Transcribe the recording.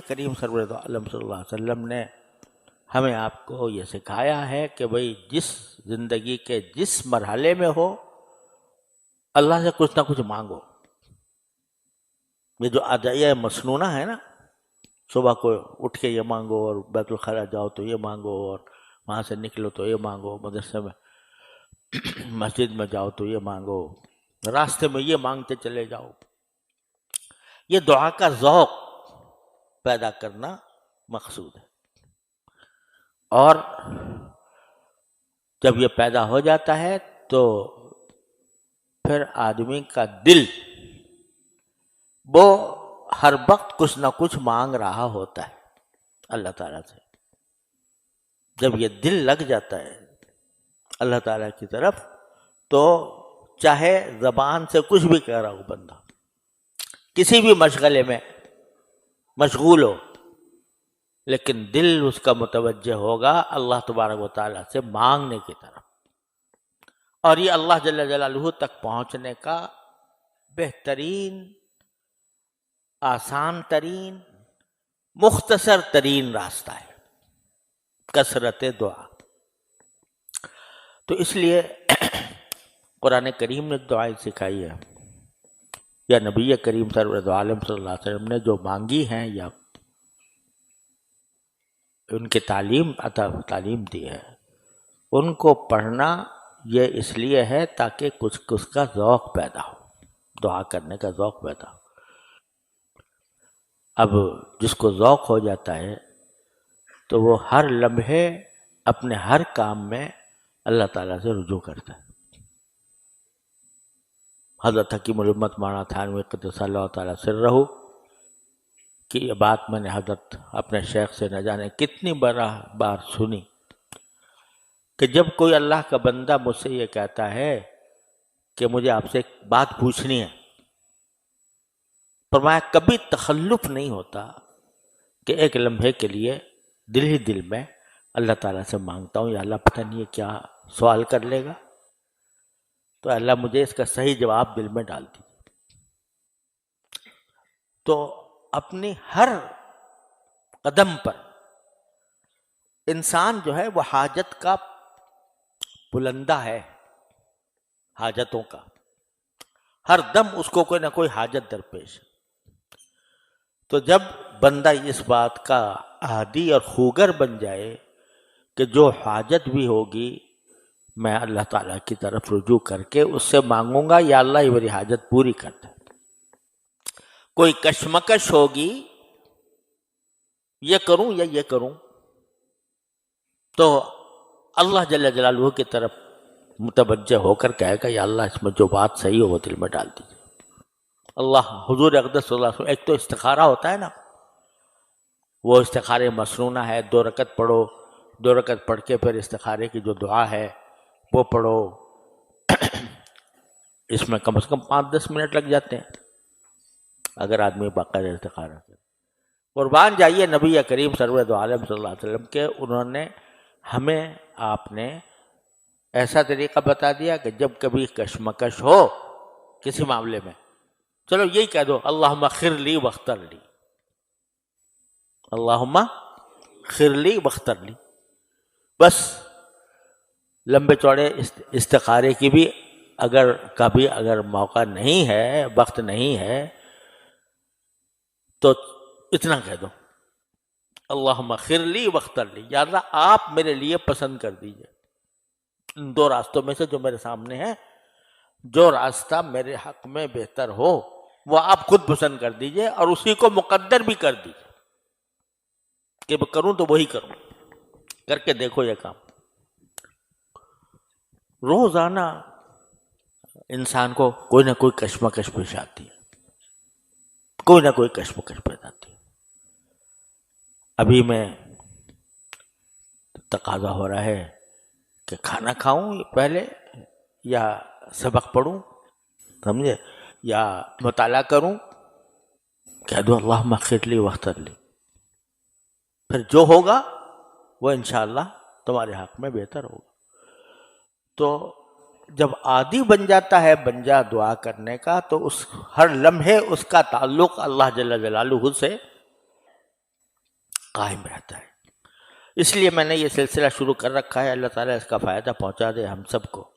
کریم سرور دو عالم صلی اللہ علیہ وسلم نے ہمیں آپ کو یہ سکھایا ہے کہ بھئی جس زندگی کے جس مرحلے میں ہو اللہ سے کچھ نہ کچھ مانگو. یہ جو ادعیہ مسنونہ ہے نا، صبح کو اٹھ کے یہ مانگو اور بیت الخلا جاؤ تو یہ مانگو اور وہاں سے نکلو تو یہ مانگو، مدرسے میں مسجد میں جاؤ تو یہ مانگو، راستے میں یہ مانگتے چلے جاؤ، یہ دعا کا ذوق پیدا کرنا مقصود ہے. اور جب یہ پیدا ہو جاتا ہے تو پھر آدمی کا دل وہ ہر وقت کچھ نہ کچھ مانگ رہا ہوتا ہے اللہ تعالیٰ سے. جب یہ دل لگ جاتا ہے اللہ تعالیٰ کی طرف تو چاہے زبان سے کچھ بھی کہہ رہا ہو بندہ، کسی بھی مشغلے میں مشغول ہو، لیکن دل اس کا متوجہ ہوگا اللہ تبارک و تعالیٰ سے مانگنے کی طرف. اور یہ اللہ جل جلالہ تک پہنچنے کا بہترین، آسان ترین، مختصر ترین راستہ ہے، کثرت دعا. تو اس لیے قرآن کریم نے دعائیں سکھائی ہے، یا نبی کریم سرور عالم صلی اللہ علیہ وسلم نے جو مانگی ہیں یا ان کی تعلیم دی ہے، ان کو پڑھنا یہ اس لیے ہے تاکہ کچھ اس کا ذوق پیدا ہو، دعا کرنے کا ذوق پیدا ہو. اب جس کو ذوق ہو جاتا ہے تو وہ ہر لمحے اپنے ہر کام میں اللہ تعالیٰ سے رجوع کرتا ہے. حضرت حکیم الامت مولانا تھانوی قدس اللہ تعالیٰ سرہ کہ یہ بات میں نے حضرت اپنے شیخ سے نہ جانے کتنی بار سنی کہ جب کوئی اللہ کا بندہ مجھ سے یہ کہتا ہے کہ مجھے آپ سے ایک بات پوچھنی ہے، فرمایا کبھی تخلف نہیں ہوتا کہ ایک لمحے کے لیے دل ہی دل میں اللہ تعالیٰ سے مانگتا ہوں، یا اللہ پتہ نہیں یہ کیا سوال کر لے گا، تو اللہ مجھے اس کا صحیح جواب دل میں ڈال دیجیے. تو اپنی ہر قدم پر انسان جو ہے وہ حاجت کا بلندہ ہے، حاجتوں کا ہر دم اس کو کوئی نہ کوئی حاجت درپیش ہے. تو جب بندہ اس بات کا عادی اور خوگر بن جائے کہ جو حاجت بھی ہوگی میں اللہ تعالیٰ کی طرف رجوع کر کے اس سے مانگوں گا، یا اللہ یہ میری حاجت پوری کر دے. کوئی کشمکش ہوگی یہ کروں یا یہ کروں، تو اللہ جل جلالہ کی طرف متوجہ ہو کر کہے گا یا اللہ اس میں جو بات صحیح ہو وہ دل میں ڈال دیجیے. اللہ حضور اقدس صلی اللہ علیہ وسلم، ایک تو استخارہ ہوتا ہے نا، وہ استخارے مسنونہ ہے، 2 رکعت پڑھو، 2 رکعت پڑھ کے پھر استخارے کی جو دعا ہے وہ پڑھو. اس میں کم از کم 5-10 منٹ لگ جاتے ہیں اگر آدمی باقاعدہ استخارہ کرے. قربان جائیے نبی کریم سرور دو عالم صلی اللہ علیہ وسلم کے، انہوں نے ہمیں آپ نے ایسا طریقہ بتا دیا کہ جب کبھی کشمکش ہو کسی معاملے میں، چلو یہی کہہ دو اللہم اغفر لی واختر لی، اللہم اغفر لی واختر لی. بس لمبے چوڑے استخارے کی بھی اگر موقع نہیں ہے، وقت نہیں ہے، تو اتنا کہہ دو اللہم اغفر لی واختر لی، یا اللہ آپ میرے لیے پسند کر دیجئے ان 2 راستوں میں سے جو میرے سامنے ہیں، جو راستہ میرے حق میں بہتر ہو وہ آپ خود پسند کر دیجئے اور اسی کو مقدر بھی کر دیجئے کہ میں کروں تو وہی کروں. کر کے دیکھو یہ کام. روزانہ انسان کو کوئی نہ کوئی کشمکش پیش آتی ہے، کوئی نہ کوئی کشمکش پیدا آتی ہے. ابھی میں تقاضا ہو رہا ہے کہ کھانا کھاؤں پہلے یا سبق پڑھوں، سمجھے، یا مطالعہ کروں. کہہ دو اللہم اغفر لی واختر لی، پھر جو ہوگا وہ انشاءاللہ تمہارے حق میں بہتر ہوگا. تو جب عادی بن جاتا ہے بنجا دعا کرنے کا، تو اس ہر لمحے اس کا تعلق اللہ جل جلالہ سے قائم رہتا ہے۔ اس لیے میں نے یہ سلسلہ شروع کر رکھا ہے، اللہ تعالیٰ اس کا فائدہ پہنچا دے ہم سب کو۔